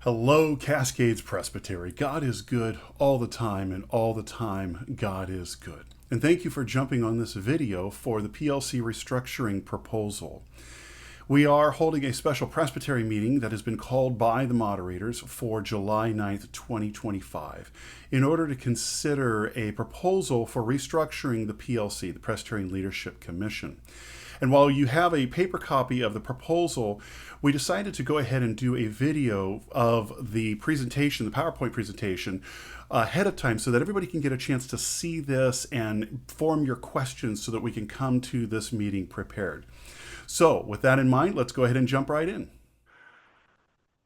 Hello, Cascades Presbytery. God is good all the time, and all the time, God is good. And thank you for jumping on this video for the PLC restructuring proposal. We are holding a special Presbytery meeting that has been called by the moderators for July 9th, 2025, in order to consider a proposal for restructuring the PLC, the Presbyterian Leadership Commission. And while you have a paper copy of the proposal, we decided to go ahead and do a video of the presentation, the PowerPoint presentation, ahead of time so that everybody can get a chance to see this and form your questions so that we can come to this meeting prepared. So with that in mind, let's go ahead and jump right in.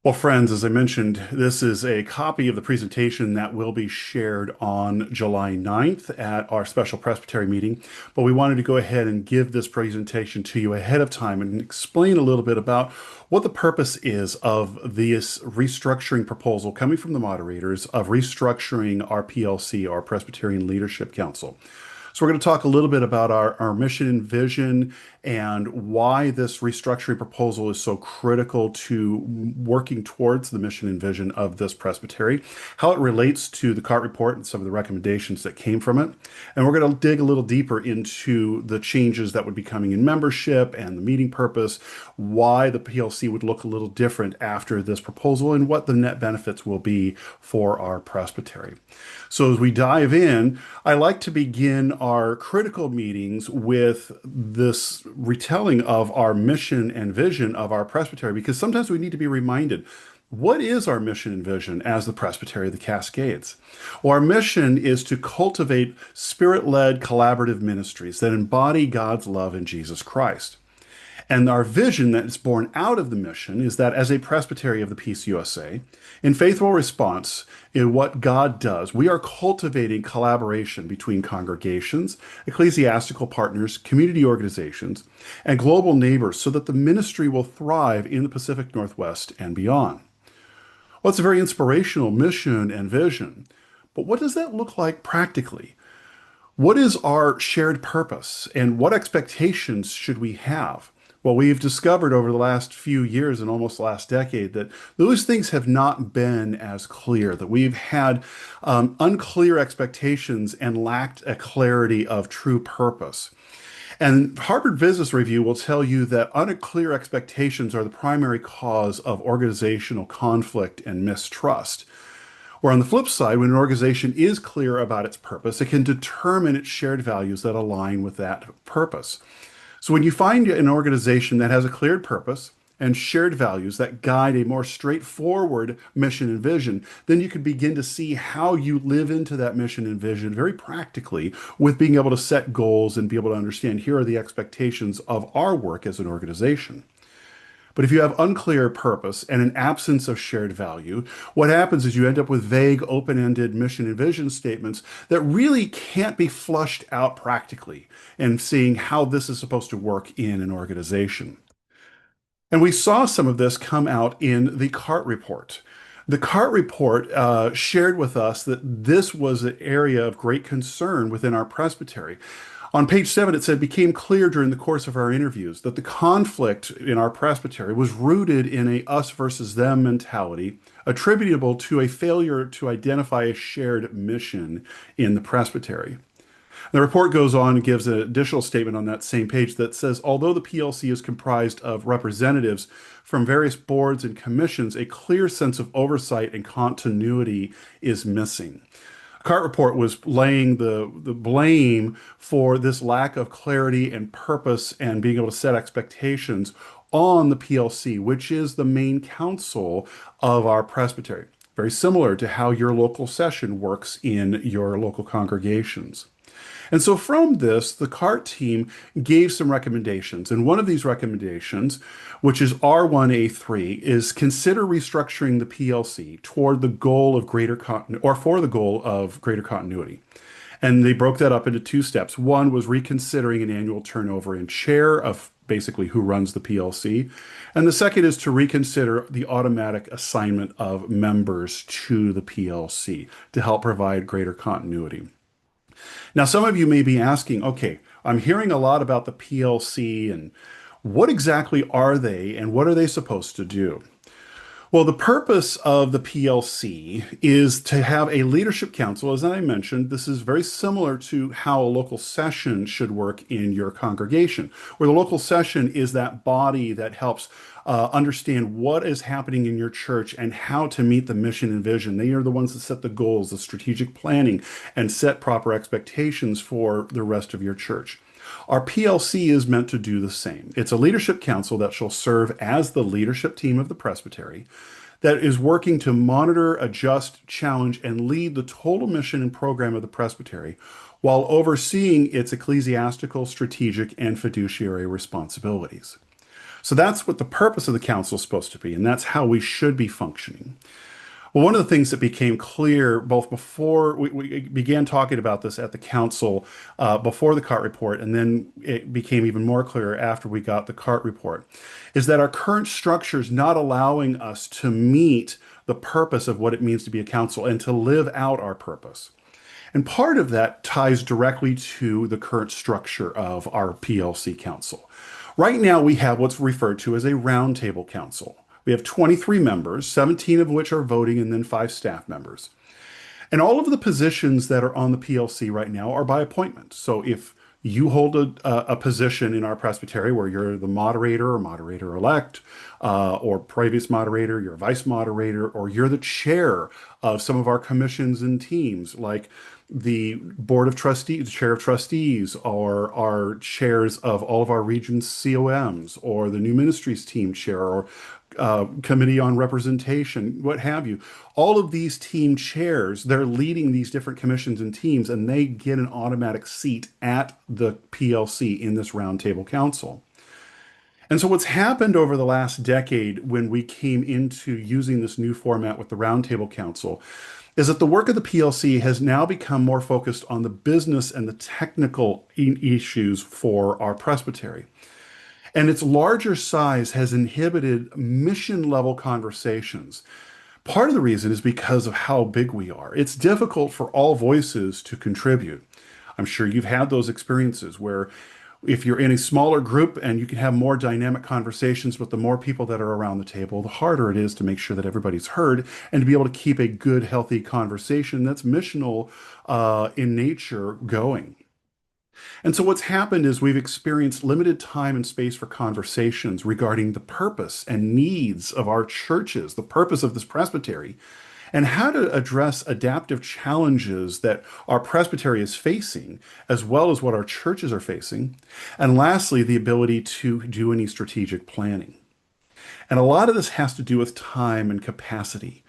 Well, friends, as I mentioned, this is a copy of the presentation that will be shared on July 9th at our special Presbytery meeting, but we wanted to go ahead and give this presentation to you ahead of time and explain a little bit about what the purpose is of this restructuring proposal coming from the moderators of restructuring our PLC, our Presbyterian Leadership Council. So we're going to talk a little bit about our mission and vision and why this restructuring proposal is so critical to working towards the mission and vision of this presbytery, how it relates to the CART report and some of the recommendations that came from it. And we're going to dig a little deeper into the changes that would be coming in membership and the meeting purpose, why the PLC would look a little different after this proposal, and what the net benefits will be for our presbytery. So as we dive in, I like to begin our critical meetings with this retelling of our mission and vision of our presbytery, because sometimes we need to be reminded, what is our mission and vision as the Presbytery of the Cascades? Well, our mission is to cultivate spirit-led collaborative ministries that embody God's love in Jesus Christ. And our vision that is born out of the mission is that as a presbytery of the PCUSA, in faithful response in what God does, we are cultivating collaboration between congregations, ecclesiastical partners, community organizations, and global neighbors so that the ministry will thrive in the Pacific Northwest and beyond. Well, it's a very inspirational mission and vision, but what does that look like practically? What is our shared purpose, and what expectations should we have? Well, we've discovered over the last few years and almost last decade that those things have not been as clear, that we've had unclear expectations and lacked a clarity of true purpose. And Harvard Business Review will tell you that unclear expectations are the primary cause of organizational conflict and mistrust. Or on the flip side, when an organization is clear about its purpose, it can determine its shared values that align with that purpose. So when you find an organization that has a clear purpose and shared values that guide a more straightforward mission and vision, then you can begin to see how you live into that mission and vision very practically with being able to set goals and be able to understand here are the expectations of our work as an organization. But if you have unclear purpose and an absence of shared value, what happens is you end up with vague, open-ended mission and vision statements that really can't be flushed out practically and seeing how this is supposed to work in an organization. And we saw some of this come out in the CART report. The CART report shared with us that this was an area of great concern within our presbytery. On page 7, it said, became clear during the course of our interviews that the conflict in our presbytery was rooted in a us versus them mentality, attributable to a failure to identify a shared mission in the presbytery. The report goes on and gives an additional statement on that same page that says, although the PLC is comprised of representatives from various boards and commissions, a clear sense of oversight and continuity is missing. CART report was laying the blame for this lack of clarity and purpose and being able to set expectations on the PLC, which is the main council of our presbytery. Very similar to how your local session works in your local congregations. And so from this, the CART team gave some recommendations. And one of these recommendations, which is R1A3, is consider restructuring the PLC toward the goal of greater continuity, or for the goal of greater continuity. And they broke that up into two steps. One was reconsidering an annual turnover in chair of basically who runs the PLC. And the second is to reconsider the automatic assignment of members to the PLC to help provide greater continuity. Now, some of you may be asking, okay, I'm hearing a lot about the PLC and what exactly are they and what are they supposed to do? Well, the purpose of the PLC is to have a leadership council. As I mentioned, this is very similar to how a local session should work in your congregation, where the local session is that body that helps understand what is happening in your church and how to meet the mission and vision. They are the ones that set the goals, the strategic planning, and set proper expectations for the rest of your church. Our PLC is meant to do the same. It's a leadership council that shall serve as the leadership team of the presbytery that is working to monitor, adjust, challenge, and lead the total mission and program of the presbytery while overseeing its ecclesiastical, strategic, and fiduciary responsibilities. So that's what the purpose of the council is supposed to be, and that's how we should be functioning. Well, one of the things that became clear both before we began talking about this at the council, before the CART report, and then it became even more clear after we got the CART report, is that our current structure is not allowing us to meet the purpose of what it means to be a council and to live out our purpose. And part of that ties directly to the current structure of our PLC council. Right now, we have what's referred to as a roundtable council. We have 23 members, 17 of which are voting, and then 5 staff members. And all of the positions that are on the PLC right now are by appointment. So if you hold a position in our presbytery where you're the moderator or moderator elect, or previous moderator, you're a vice moderator, or you're the chair of some of our commissions and teams, like the board of trustees, chair of trustees, or our chairs of all of our region's COMs, or the new ministries team chair, or committee on representation, what have you. All of these team chairs, they're leading these different commissions and teams, and they get an automatic seat at the PLC in this roundtable council. And so what's happened over the last decade when we came into using this new format with the Roundtable Council is that the work of the PLC has now become more focused on the business and the technical issues for our presbytery. And its larger size has inhibited mission level conversations. Part of the reason is because of how big we are. It's difficult for all voices to contribute. I'm sure you've had those experiences where if you're in a smaller group and you can have more dynamic conversations with the more people that are around the table, the harder it is to make sure that everybody's heard and to be able to keep a good, healthy conversation that's missional in nature going. And so what's happened is we've experienced limited time and space for conversations regarding the purpose and needs of our churches, the purpose of this presbytery, and how to address adaptive challenges that our presbytery is facing, as well as what our churches are facing. And lastly, the ability to do any strategic planning. And a lot of this has to do with time and capacity,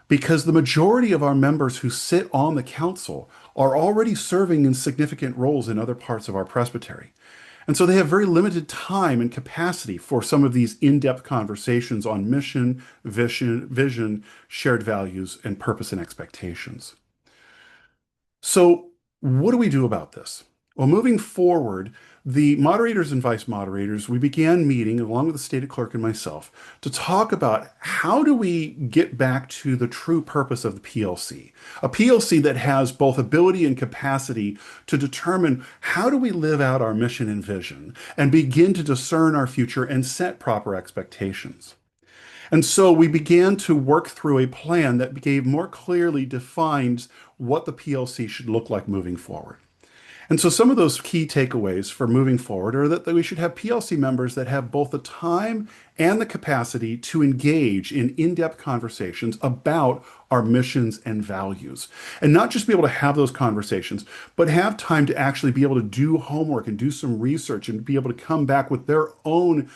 because the majority of our members who sit on the council are already serving in significant roles in other parts of our presbytery. And so they have very limited time and capacity for some of these in-depth conversations on mission, vision, shared values, and purpose and expectations. So what do we do about this? Well, moving forward, the moderators and vice moderators, we began meeting along with the state clerk and myself to talk about how do we get back to the true purpose of the PLC, a PLC that has both ability and capacity to determine how do we live out our mission and vision and begin to discern our future and set proper expectations. And so we began to work through a plan that gave more clearly defined what the PLC should look like moving forward. And so some of those key takeaways for moving forward are that we should have PLC members that have both the time and the capacity to engage in in-depth conversations about our missions and values. And not just be able to have those conversations, but have time to actually be able to do homework and do some research and be able to come back with their own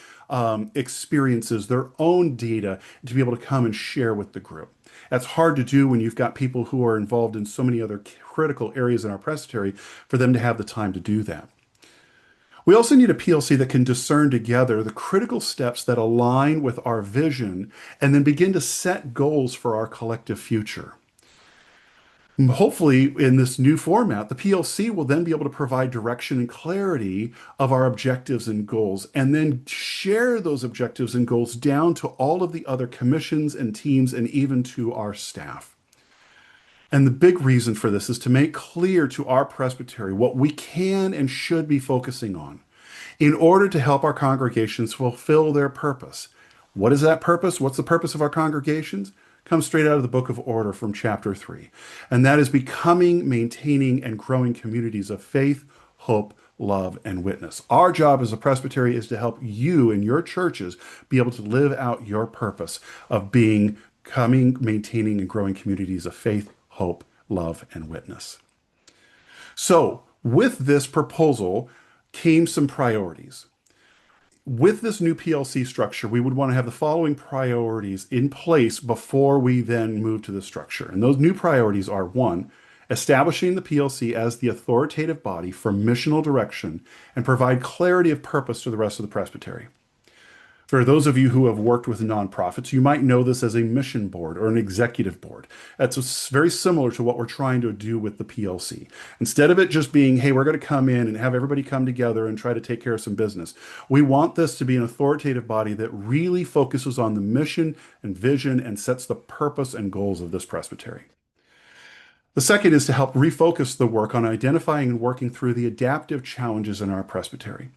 experiences, their own data, to be able to come and share with the group. That's hard to do when you've got people who are involved in so many other critical areas in our presbytery for them to have the time to do that. We also need a PLC that can discern together the critical steps that align with our vision and then begin to set goals for our collective future. Hopefully, in this new format, the PLC will then be able to provide direction and clarity of our objectives and goals, and then share those objectives and goals down to all of the other commissions and teams and even to our staff. And the big reason for this is to make clear to our presbytery what we can and should be focusing on in order to help our congregations fulfill their purpose, What is that purpose? What's the purpose of our congregations? Comes straight out of the book of order from chapter 3. And that is becoming, maintaining, and growing communities of faith, hope, love, and witness. Our job as a presbytery is to help you and your churches be able to live out your purpose of being, coming, maintaining, and growing communities of faith, hope, love, and witness. So, with this proposal came some priorities. With this new PLC structure, we would want to have the following priorities in place before we then move to the structure. And those new priorities are: one, establishing the PLC as the authoritative body for missional direction and provide clarity of purpose to the rest of the presbytery. For those of you who have worked with nonprofits, you might know this as a mission board or an executive board. That's very similar to what we're trying to do with the PLC. Instead of it just being, hey, we're going to come in and have everybody come together and try to take care of some business, we want this to be an authoritative body that really focuses on the mission and vision and sets the purpose and goals of this presbytery. The second is to help refocus the work on identifying and working through the adaptive challenges in our presbytery.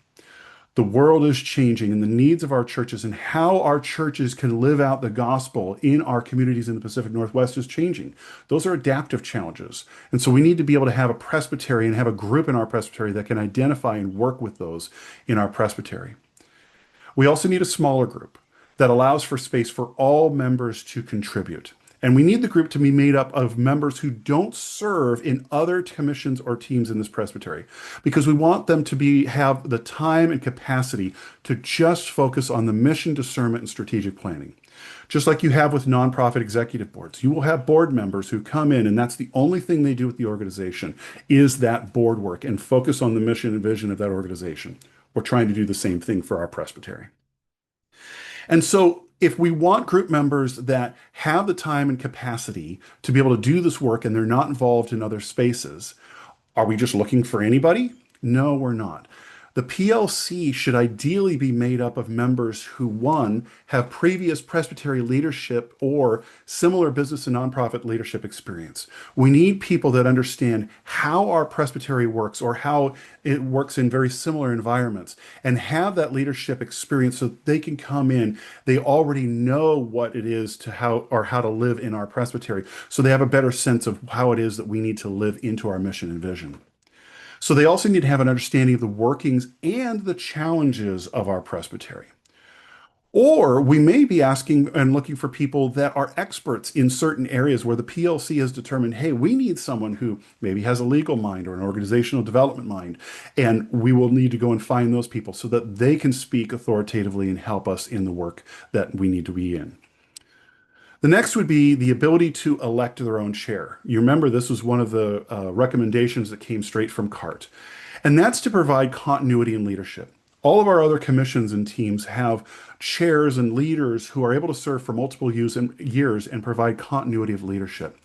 The world is changing, and the needs of our churches and how our churches can live out the gospel in our communities in the Pacific Northwest is changing. Those are adaptive challenges. And so we need to be able to have a presbytery and have a group in our presbytery that can identify and work with those in our presbytery. We also need a smaller group that allows for space for all members to contribute. And we need the group to be made up of members who don't serve in other commissions or teams in this presbytery, because we want them to have the time and capacity to just focus on the mission, discernment, and strategic planning. Just like you have with nonprofit executive boards, you will have board members who come in and that's the only thing they do with the organization is that board work and focus on the mission and vision of that organization. We're trying to do the same thing for our presbytery. And so if we want group members that have the time and capacity to be able to do this work and they're not involved in other spaces, are we just looking for anybody? No, we're not. The PLC should ideally be made up of members who, one, have previous presbytery leadership or similar business and nonprofit leadership experience. We need people that understand how our presbytery works or how it works in very similar environments and have that leadership experience so that they can come in. They already know what it is to how to live in our presbytery. So they have a better sense of how it is that we need to live into our mission and vision. So they also need to have an understanding of the workings and the challenges of our presbytery. Or we may be asking and looking for people that are experts in certain areas where the PLC has determined, hey, we need someone who maybe has a legal mind or an organizational development mind, and we will need to go and find those people so that they can speak authoritatively and help us in the work that we need to be in. The next would be the ability to elect their own chair. You remember this was one of the recommendations that came straight from CART, and that's to provide continuity in leadership. All of our other commissions and teams have chairs and leaders who are able to serve for multiple years and provide continuity of leadership.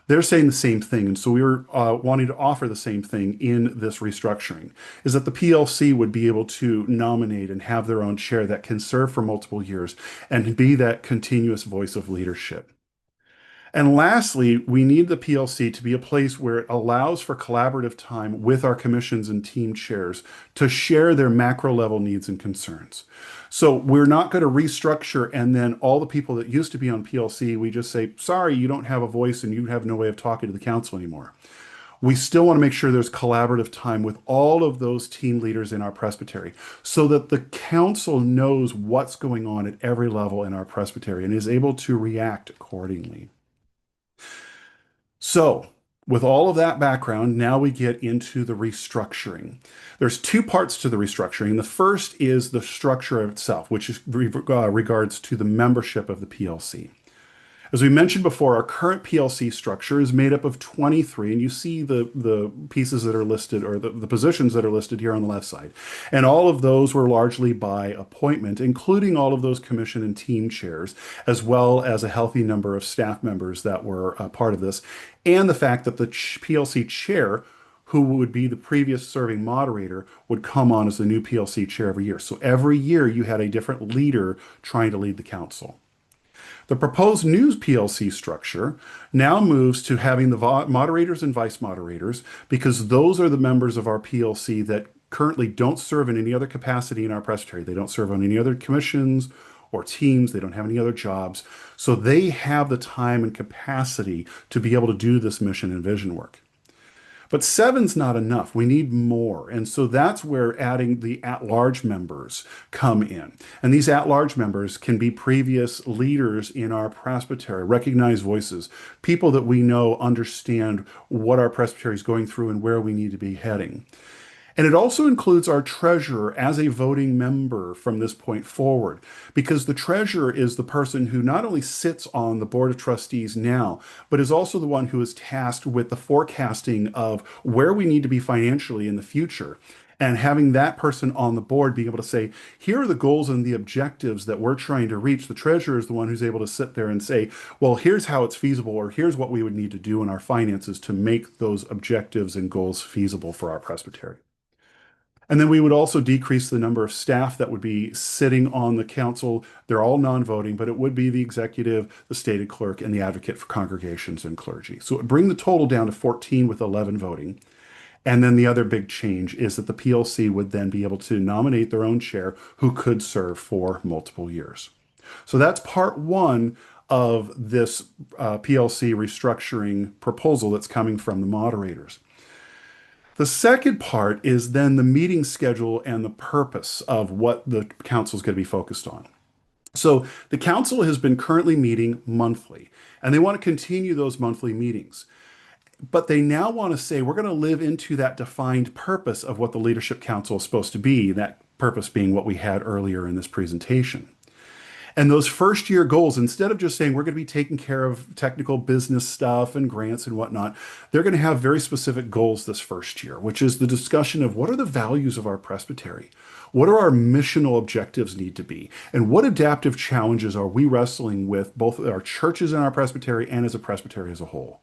They're saying the same thing, and so we were wanting to offer the same thing in this restructuring, is that the PLC would be able to nominate and have their own chair that can serve for multiple years and be that continuous voice of leadership. And lastly, we need the PLC to be a place where it allows for collaborative time with our commissions and team chairs to share their macro level needs and concerns. So we're not going to restructure and then all the people that used to be on PLC, we just say, sorry, you don't have a voice and you have no way of talking to the council anymore. We still want to make sure there's collaborative time with all of those team leaders in our presbytery so that the council knows what's going on at every level in our presbytery and is able to react accordingly. So, with all of that background, now we get into the restructuring. There's two parts to the restructuring. The first is the structure itself, which is regards to the membership of the PLC. As we mentioned before, our current PLC structure is made up of 23, and you see the pieces that are listed, or the positions that are listed here on the left side. And all of those were largely by appointment, including all of those commission and team chairs, as well as a healthy number of staff members that were part of this, and the fact that the PLC chair, who would be the previous serving moderator, would come on as the new PLC chair every year. So every year you had a different leader trying to lead the council. The proposed new PLC structure now moves to having the moderators and vice moderators, because those are the members of our PLC that currently don't serve in any other capacity in our presbytery. They don't serve on any other commissions or teams. They don't have any other jobs. So they have the time and capacity to be able to do this mission and vision work. But seven's not enough. We need more. And so that's where adding the at-large members come in. And these at-large members can be previous leaders in our presbytery, recognized voices, people that we know understand what our presbytery is going through and where we need to be heading. And it also includes our treasurer as a voting member from this point forward, because the treasurer is the person who not only sits on the board of trustees now, but is also the one who is tasked with the forecasting of where we need to be financially in the future. And having that person on the board being able to say, here are the goals and the objectives that we're trying to reach. The treasurer is the one who's able to sit there and say, well, here's how it's feasible, or here's what we would need to do in our finances to make those objectives and goals feasible for our presbytery. And then we would also decrease the number of staff that would be sitting on the council. They're all non-voting, but it would be the executive, the stated clerk, and the advocate for congregations and clergy. So it would bring the total down to 14 with 11 voting. And then the other big change is that the PLC would then be able to nominate their own chair who could serve for multiple years. So that's part one of this PLC restructuring proposal that's coming from the moderators. The second part is then the meeting schedule and the purpose of what the council is going to be focused on. So the council has been currently meeting monthly, and they want to continue those monthly meetings. But they now want to say, we're going to live into that defined purpose of what the Leadership Council is supposed to be, that purpose being what we had earlier in this presentation. And those first year goals, instead of just saying we're going to be taking care of technical business stuff and grants and whatnot, they're going to have very specific goals this first year, which is the discussion of what are the values of our presbytery? What are our missional objectives need to be? And what adaptive challenges are we wrestling with, both our churches and our presbytery and as a presbytery as a whole?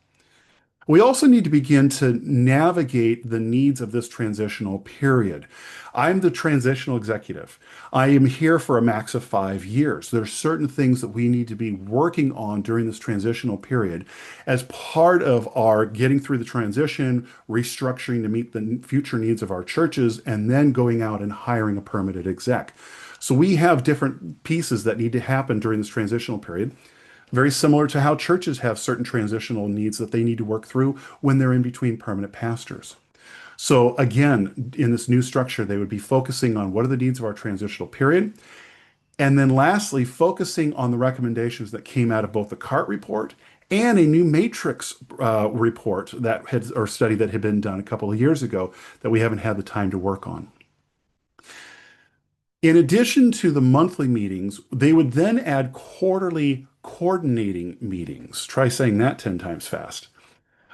We also need to begin to navigate the needs of this transitional period. I'm the transitional executive. I am here for a max of 5 years. There are certain things that we need to be working on during this transitional period as part of our getting through the transition, restructuring to meet the future needs of our churches, and then going out and hiring a permanent exec. So we have different pieces that need to happen during this transitional period. Very similar to how churches have certain transitional needs that they need to work through when they're in between permanent pastors. So again, in this new structure, they would be focusing on what are the needs of our transitional period. And then lastly, focusing on the recommendations that came out of both the CART report and a new matrix report that had, or study that had been done a couple of years ago that we haven't had the time to work on. In addition to the monthly meetings, they would then add quarterly coordinating meetings. Try saying that 10 times fast.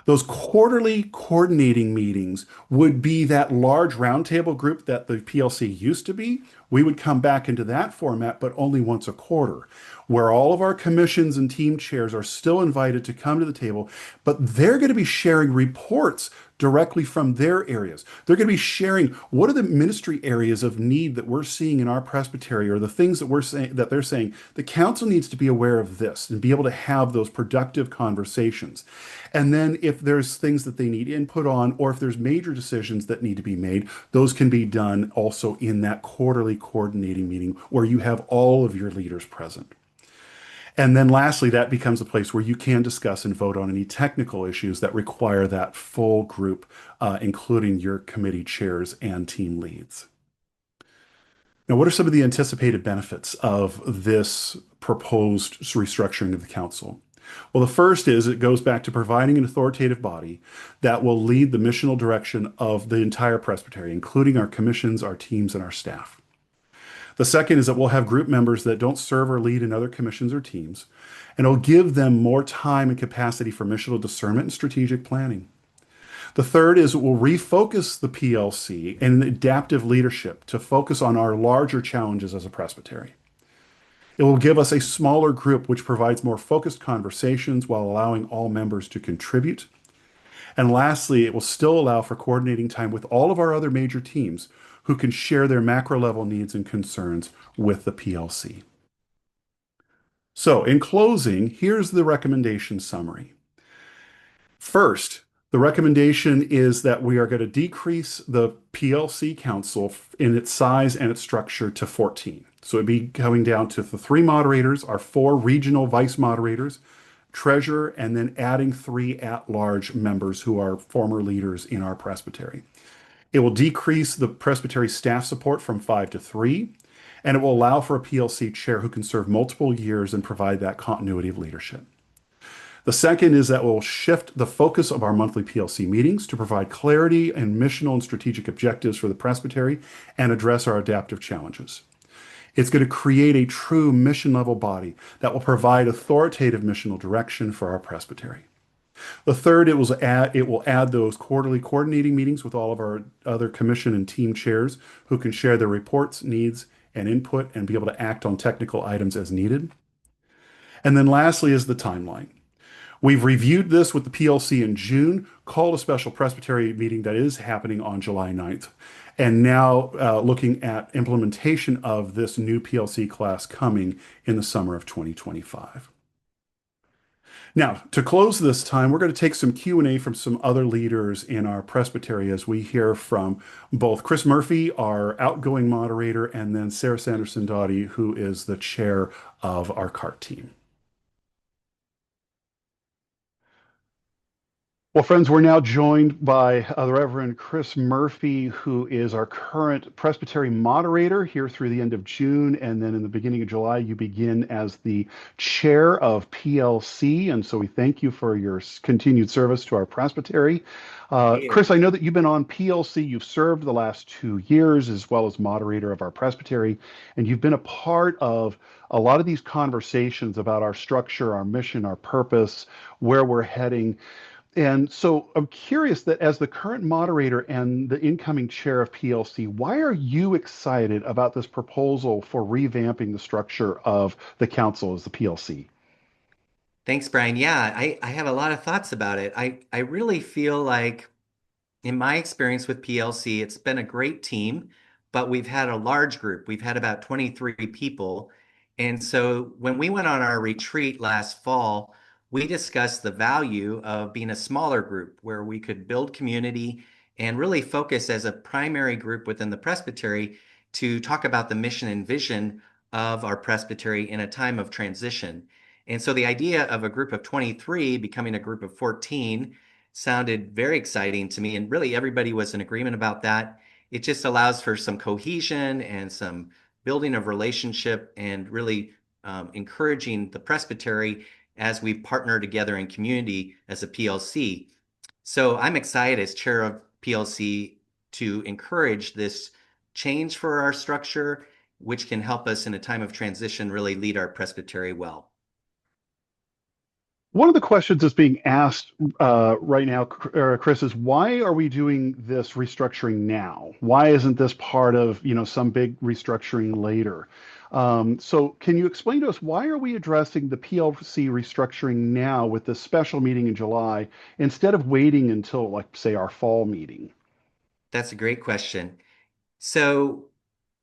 Those quarterly coordinating meetings would be that large roundtable group that the PLC used to be. We would come back into that format, but only once a quarter, where all of our commissions and team chairs are still invited to come to the table, but they're going to be sharing reports directly from their areas. They're going to be sharing what are the ministry areas of need that we're seeing in our presbytery, or the things that we're saying that they're saying the council needs to be aware of this and be able to have those productive conversations. And then if there's things that they need input on, or if there's major decisions that need to be made, those can be done also in that quarterly coordinating meeting where you have all of your leaders present. And then lastly, that becomes a place where you can discuss and vote on any technical issues that require that full group, including your committee chairs and team leads. Now, what are some of the anticipated benefits of this proposed restructuring of the council? Well, the first is it goes back to providing an authoritative body that will lead the missional direction of the entire presbytery, including our commissions, our teams, and our staff. The second is that we'll have group members that don't serve or lead in other commissions or teams, and it'll give them more time and capacity for missional discernment and strategic planning. The third is it will refocus the PLC and adaptive leadership to focus on our larger challenges as a presbytery. It will give us a smaller group which provides more focused conversations while allowing all members to contribute. And lastly, it will still allow for coordinating time with all of our other major teams who can share their macro level needs and concerns with the PLC. So in closing, here's the recommendation summary. First, the recommendation is that we are going to decrease the PLC council in its size and its structure to 14. So it'd be coming down to the three moderators, our four regional vice moderators, treasurer, and then adding three at-large members who are former leaders in our presbytery. It will decrease the presbytery staff support from five to three, and it will allow for a PLC chair who can serve multiple years and provide that continuity of leadership. The second is that we'll shift the focus of our monthly PLC meetings to provide clarity and missional and strategic objectives for the presbytery and address our adaptive challenges. It's going to create a true mission level body that will provide authoritative missional direction for our presbytery. The third, it will add those quarterly coordinating meetings with all of our other commission and team chairs who can share their reports, needs, and input and be able to act on technical items as needed. And then lastly is the timeline. We've reviewed this with the PLC in June, called a special presbytery meeting that is happening on July 9th, and now looking at implementation of this new PLC class coming in the summer of 2025. Now, to close this time, we're going to take some Q&A from some other leaders in our presbytery as we hear from both Chris Murphy, our outgoing moderator, and then Sarah Sanderson-Dottie, who is the chair of our CART team. Well, friends, we're now joined by the Reverend Chris Murphy, who is our current presbytery moderator here through the end of June. And then in the beginning of July, you begin as the chair of PLC. And so we thank you for your continued service to our presbytery. Chris, I know that you've been on PLC. You've served the last 2 years as well as moderator of our presbytery. And you've been a part of a lot of these conversations about our structure, our mission, our purpose, where we're heading. And so I'm curious that as the current moderator and the incoming chair of PLC, why are you excited about this proposal for revamping the structure of the council as the PLC? Thanks, Brian. Yeah, I have a lot of thoughts about it. I really feel like in my experience with PLC, it's been a great team, but we've had a large group. We've had about 23 people. And so when we went on our retreat last fall, we discussed the value of being a smaller group where we could build community and really focus as a primary group within the presbytery to talk about the mission and vision of our presbytery in a time of transition. And so the idea of a group of 23 becoming a group of 14 sounded very exciting to me. And really, everybody was in agreement about that. It just allows for some cohesion and some building of relationship and really encouraging the presbytery as we partner together in community as a PLC. So I'm excited as chair of PLC to encourage this change for our structure, which can help us in a time of transition really lead our presbytery well. One of the questions that's being asked right now, Chris, is why are we doing this restructuring now? Why isn't this part of, some big restructuring later? So can you explain to us why are we addressing the PLC restructuring now with this special meeting in July instead of waiting until, like, say, our fall meeting? That's a great question. So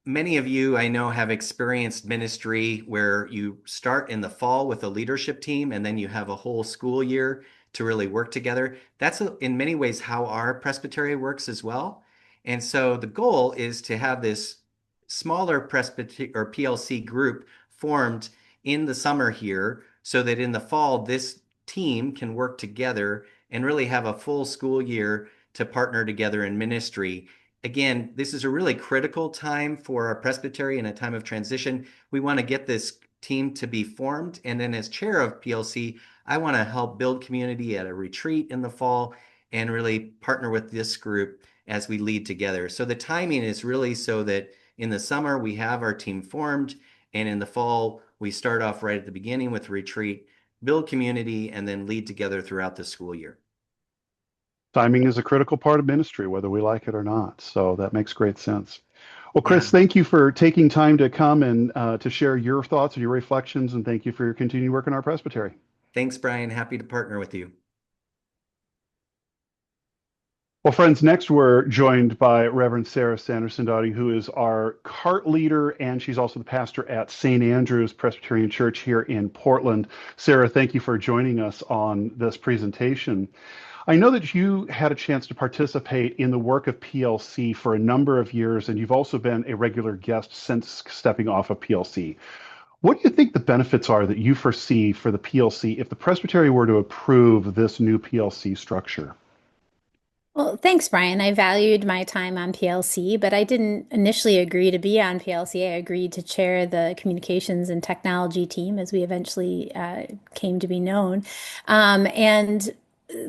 many of you I know have experienced ministry where you start in the fall with a leadership team and then you have a whole school year to really work together. That's in many ways how our presbytery works as well. And so the goal is to have this smaller presbytery or PLC group formed in the summer here so that in the fall this team can work together and really have a full school year to partner together in ministry. Again, this is a really critical time for our presbytery in a time of transition. We want to get this team to be formed. And then as chair of PLC, I want to help build community at a retreat in the fall and really partner with this group as we lead together. So the timing is really so that in the summer we have our team formed, and in the fall we start off right at the beginning with retreat, build community, and then lead together throughout the school year. Timing is a critical part of ministry, whether we like it or not. So that makes great sense. Well, Yeah. Chris, thank you for taking time to come and to share your thoughts and your reflections, and thank you for your continued work in our presbytery. Thanks, Brian. Happy to partner with you. Well, friends, next we're joined by Reverend Sarah Sanderson Doughty, who is our CART leader, and she's also the pastor at St. Andrew's Presbyterian Church here in Portland. Sarah, thank you for joining us on this presentation. I know that you had a chance to participate in the work of PLC for a number of years, and you've also been a regular guest since stepping off of PLC. What do you think the benefits are that you foresee for the PLC if the Presbytery were to approve this new PLC structure? Well, thanks, Brian. I valued my time on PLC, but I didn't initially agree to be on PLC. I agreed to chair the communications and technology team as we eventually came to be known. And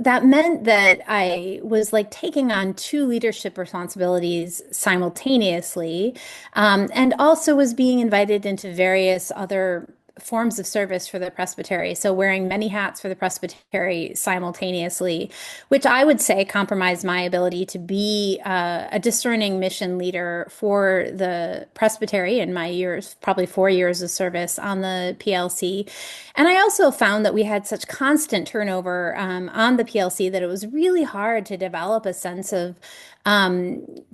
that meant that I was like taking on two leadership responsibilities simultaneously, and also was being invited into various other forms of service for the presbytery. So wearing many hats for the presbytery simultaneously, which I would say compromised my ability to be a discerning mission leader for the presbytery in my years, probably 4 years of service on the PLC. And I also found that we had such constant turnover on the PLC that it was really hard to develop a sense of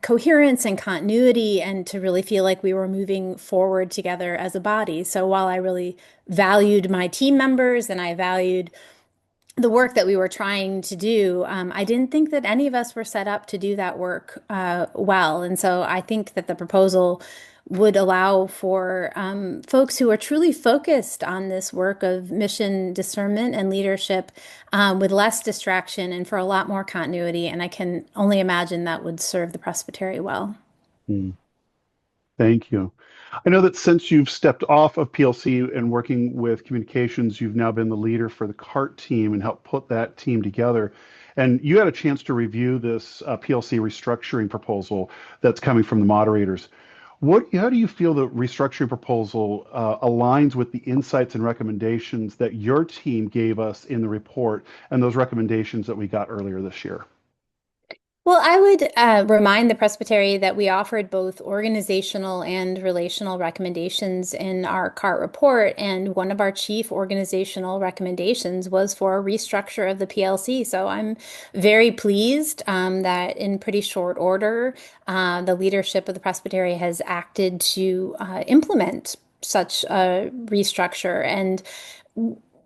coherence and continuity and to really feel like we were moving forward together as a body. So while I really valued my team members and I valued the work that we were trying to do, I didn't think that any of us were set up to do that work well. And so I think that the proposal would allow for folks who are truly focused on this work of mission discernment and leadership with less distraction and for a lot more continuity. And I can only imagine that would serve the presbytery well. Hmm. Thank you. I know that since you've stepped off of PLC and working with communications, you've now been the leader for the CART team and helped put that team together. And you had a chance to review this PLC restructuring proposal that's coming from the moderators. How do you feel the restructuring proposal aligns with the insights and recommendations that your team gave us in the report and those recommendations that we got earlier this year? Well, I would remind the Presbytery that we offered both organizational and relational recommendations in our CART report, and one of our chief organizational recommendations was for a restructure of the PLC. So I'm very pleased that in pretty short order, the leadership of the Presbytery has acted to implement such a restructure. And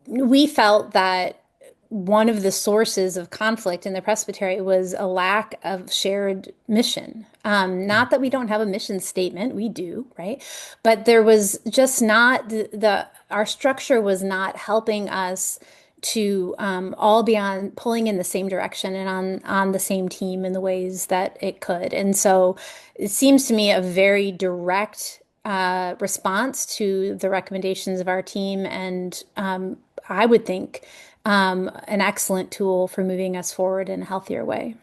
we felt that one of the sources of conflict in the presbytery was a lack of shared mission. Not that we don't have a mission statement, we do, right? But there was just not our structure was not helping us to all be on pulling in the same direction and on the same team in the ways that it could. And so it seems to me a very direct response to the recommendations of our team, and I would think an excellent tool for moving us forward in a healthier way.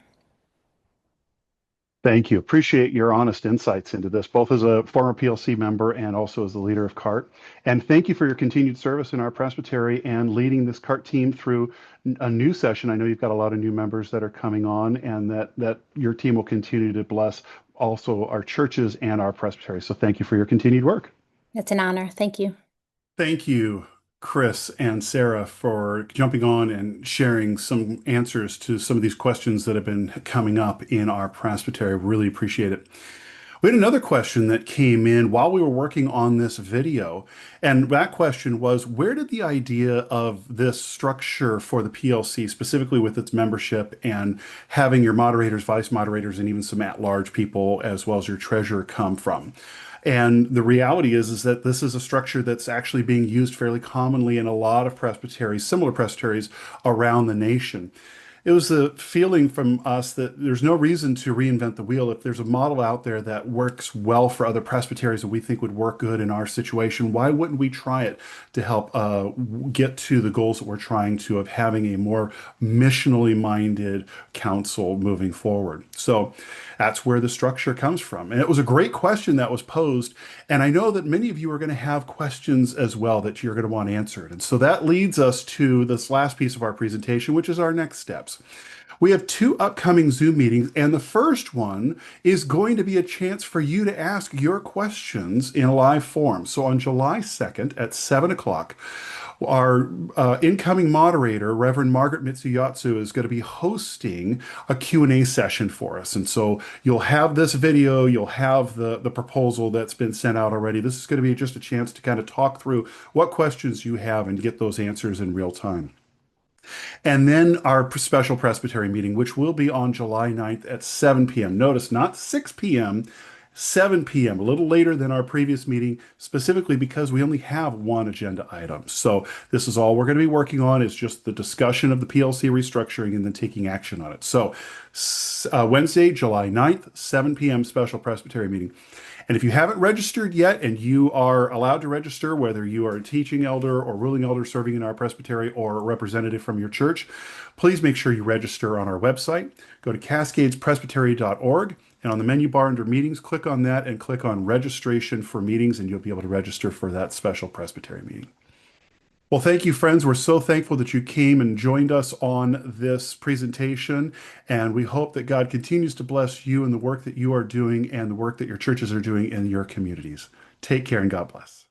Thank you. Appreciate your honest insights into this, both as a former PLC member and also as the leader of CART. And thank you for your continued service in our presbytery and leading this CART team through a new session. I know you've got a lot of new members that are coming on, and that your team will continue to bless also our churches and our presbytery. So thank you for your continued work. It's an honor. Thank you. Thank you, Chris and Sarah, for jumping on and sharing some answers to some of these questions that have been coming up in our presbytery. Really appreciate it. We had another question that came in while we were working on this video, and that question was, where did the idea of this structure for the PLC, specifically with its membership and having your moderators, vice moderators, and even some at-large people, as well as your treasurer, come from? And the reality is that this is a structure that's actually being used fairly commonly in a lot of presbyteries, similar presbyteries around the nation. It was the feeling from us that there's no reason to reinvent the wheel. If there's a model out there that works well for other presbyteries that we think would work good in our situation, why wouldn't we try it to help get to the goals that we're trying to of having a more missionally minded council moving forward? So that's where the structure comes from. And it was a great question that was posed. And I know that many of you are going to have questions as well that you're going to want answered. And so that leads us to this last piece of our presentation, which is our next steps. We have two upcoming Zoom meetings, and the first one is going to be a chance for you to ask your questions in a live form. So on July 2nd at 7 o'clock, Our incoming moderator, Reverend Margaret Mitsuyatsu, is going to be hosting a Q&A session for us. And so you'll have this video, you'll have the proposal that's been sent out already. This is going to be just a chance to kind of talk through what questions you have and get those answers in real time. And then our special Presbytery meeting, which will be on July 9th at 7 p.m. Notice, not 6 p.m., 7 p.m., a little later than our previous meeting, specifically because we only have one agenda item. So this is all we're going to be working on is just the discussion of the PLC restructuring and then taking action on it. So Wednesday, July 9th, 7 p.m. special Presbytery meeting. And if you haven't registered yet and you are allowed to register, whether you are a teaching elder or ruling elder serving in our presbytery or a representative from your church, please make sure you register on our website. Go to cascadespresbytery.org, and on the menu bar under meetings, click on that and click on registration for meetings, and you'll be able to register for that special presbytery meeting. Well, thank you, friends. We're so thankful that you came and joined us on this presentation, and we hope that God continues to bless you and the work that you are doing and the work that your churches are doing in your communities. Take care and God bless.